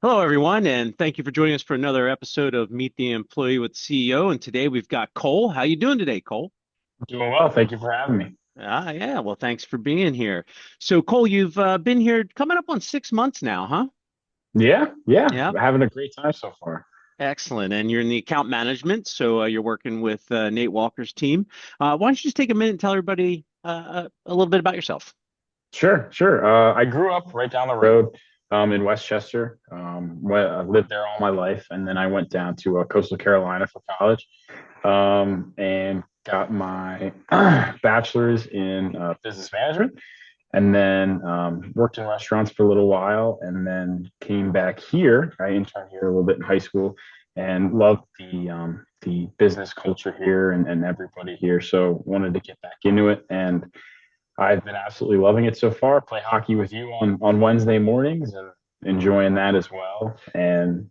Hello, everyone, and thank you for joining us for another episode of Meet the Employee with CEO. And today we've got Cole. How you doing today, Cole? Doing well. Thank you for having me. Yeah. Well, thanks for being here. So, Cole, you've been here coming up on 6 months now, huh? Yeah, yeah. Yeah. Having a great time so far. Excellent. And you're in the account management, so you're working with Nate Walker's team. Why don't you just take a minute and tell everybody a little bit about yourself? Sure, sure. I grew up right down the road in Westchester. Where I lived there all my life, and then I went down to Coastal Carolina for college and got my bachelor's in business management, and then worked in restaurants for a little while, and then came back here. I interned here a little bit in high school, and loved the business culture here and everybody here. So wanted to get back into it, and I've been absolutely loving it so far. Play hockey with you on Wednesday mornings and enjoying that as well. And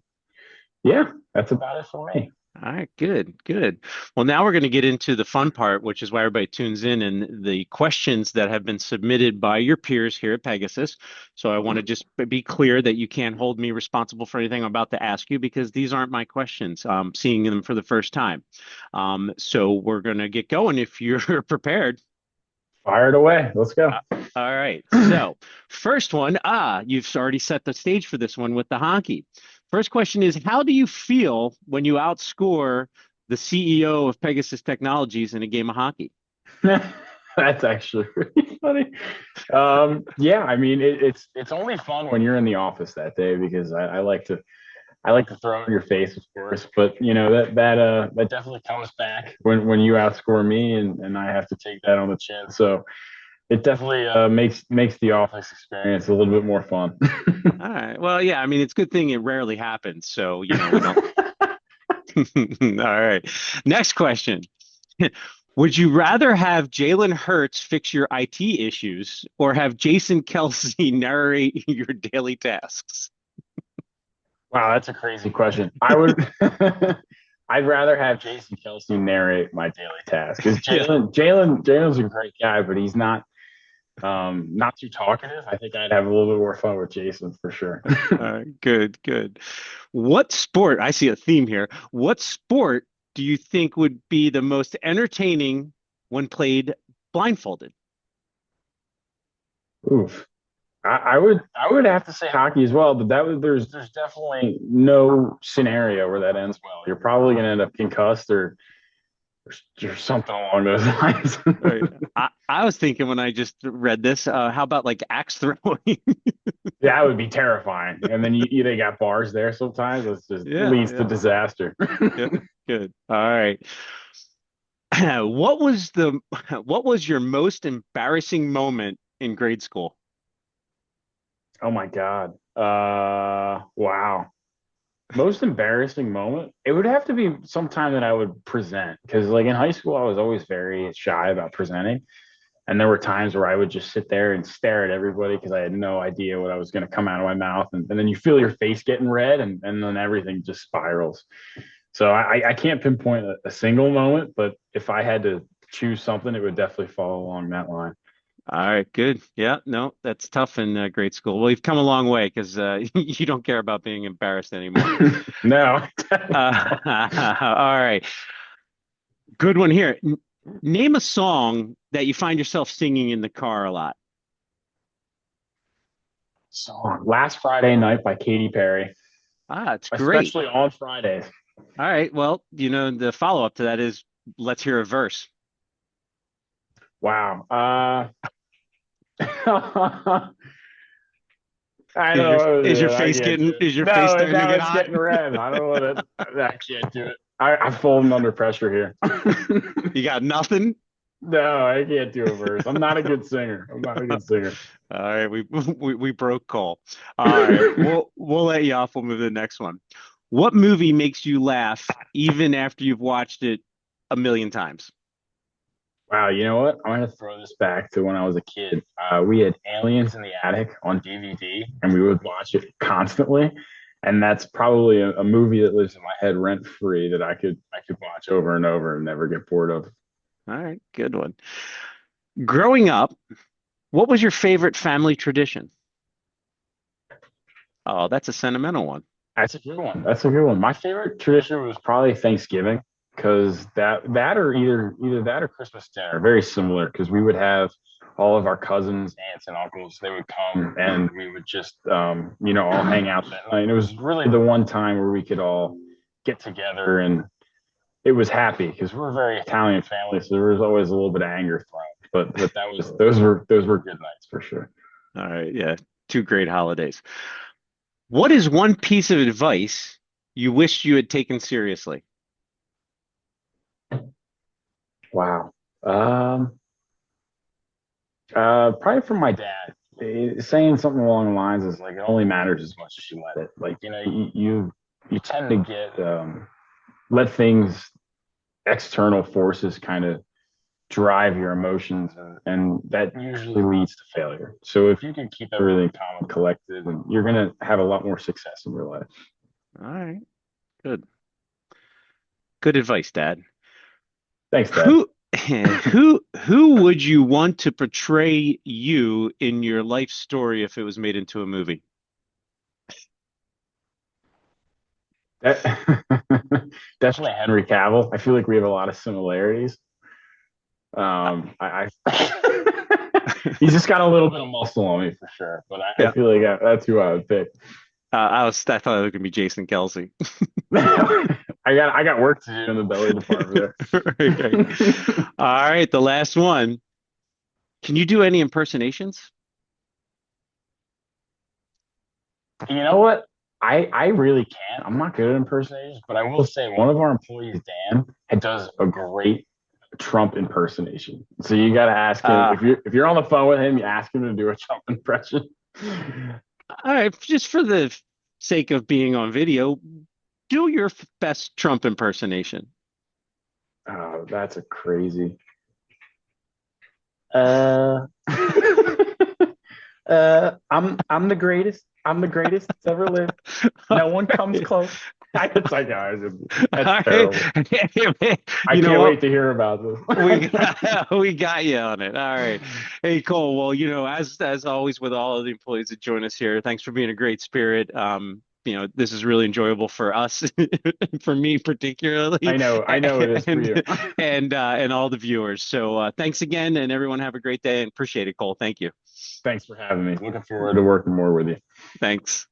yeah, that's about it for me. All right, good, good. Well, now we're going to get into the fun part, which is why everybody tunes in and the questions that have been submitted by your peers here at Pegasus. So I want to just be clear that you can't hold me responsible for anything I'm about to ask you because these aren't my questions. Seeing them for the first time. So we're going to get going if you're prepared. Fire it away. Let's go. Uh, all right. So, first one, you've already set the stage for this one with the hockey. First question is, how do you feel when you outscore the CEO of Pegasus Technologies in a game of hockey? That's actually really funny. Yeah, I mean it's only fun when you're in the office that day because I like to throw it in your face, of course, but that definitely comes back when you outscore me and I have to take that on the chin. So it definitely makes the office experience a little bit more fun. All right. Well, yeah, I mean, it's a good thing it rarely happens. So, we don't. All right. Next question. Would you rather have Jalen Hurts fix your IT issues or have Jason Kelsey narrate your daily tasks? Wow, that's a crazy question. I'd rather have Jason Kelsey narrate my daily task because Yeah. Jalen's a great guy, but he's not too talkative. I think I'd have a little bit more fun with Jason for sure. Good, good. What sport, I see a theme here. What sport do you think would be the most entertaining when played blindfolded? Oof. I would have to say hockey as well, but there's definitely no scenario where that ends well. You're probably gonna end up concussed or something along those lines. Right. I was thinking when I just read this, how about like axe throwing? That would be terrifying. And then they got bars there sometimes. It just Yeah, leads to yeah, disaster. yeah. Good. All right. What was the what was your most embarrassing moment in grade school? Oh my God. Wow. Most embarrassing moment? It would have to be sometime that I would present because, like in high school, I was always very shy about presenting. And there were times where I would just sit there and stare at everybody because I had no idea what I was going to come out of my mouth. And then you feel your face getting red and then everything just spirals. So I can't pinpoint a single moment, but if I had to choose something, it would definitely fall along that line. All right, good. Yeah, no, that's tough in grade school. Well, you've come a long way because you don't care about being embarrassed anymore. No. All right, good one here. Name a song that you find yourself singing in the car a lot. So Last Friday Night by Katy Perry, It's great. especially on Fridays. All right, well, the follow-up to that is let's hear a verse. Wow. I Is your don't is your know. I face can't do getting it. is your face No, starting to now get it's hot? getting red. I don't want to. I can't do it. I'm folding under pressure here. You got nothing? No, I can't do a verse. I'm not a good singer. I'm not a good singer. All right, we broke Cole. All right, we'll let you off. We'll move to the next one. What movie makes you laugh even after you've watched it a million times? Wow, you know what? I'm gonna throw this back to when I was a kid. We had Aliens in the Attic on DVD, and we would watch it constantly. And that's probably a movie that lives in my head rent free that I could watch over and over and never get bored of. All right, good one. Growing up, what was your favorite family tradition? Oh, that's a sentimental one. That's a good one. That's a good one. My favorite tradition was probably Thanksgiving because that or either that or Christmas dinner. Very similar because we would have all of our cousins, aunts, and uncles. They would come and we would just all hang out that night. And it was really the one time where we could all get together and it was happy because we're a very Italian family, so there was always a little bit of anger thrown. But that was those were good nights for sure. All right, yeah, two great holidays. What is one piece of advice you wish you had taken seriously? Wow. Probably from my dad, saying something along the lines is like it only matters as much as you let it. Like you tend to get let things external forces kind of drive your emotions, and that usually leads to failure. So if you can keep everything calm and collected, and you're gonna have a lot more success in your life. All right, good. Good advice, Dad. Thanks, Dad. Who who would you want to portray you in your life story if it was made into a movie? That, definitely Henry Cavill. I feel like we have a lot of similarities. He's just got a little bit of muscle on me for sure, but I Yeah. feel like that's who I would pick. I thought it was gonna be Jason Kelsey. I got work to do in the belly department Okay. there. All right, the last one. Can you do any impersonations? You know what? I really can't. I'm not good at impersonations, but I will say one of our employees, Dan, does a great Trump impersonation. So you got to ask him Uh, if you're on the phone with him, you ask him to do a Trump impression. all right, just for the sake of being on video, do your best Trump impersonation. Oh, that's a crazy. Uh, I'm the greatest. I'm the greatest that's ever lived. All No one comes right. close. It's like, oh, All that's right. terrible. I You know can't what? wait to hear about We this. got, we got you on it. All right. Hey, Cole. Well, as always with all of the employees that join us here, thanks for being a great spirit. This is really enjoyable for us, for me particularly, I know it is for you. and all the viewers. So thanks again, and everyone have a great day and appreciate it, Cole. Thank you. Thanks for having me. Looking forward to working more with you. Thanks.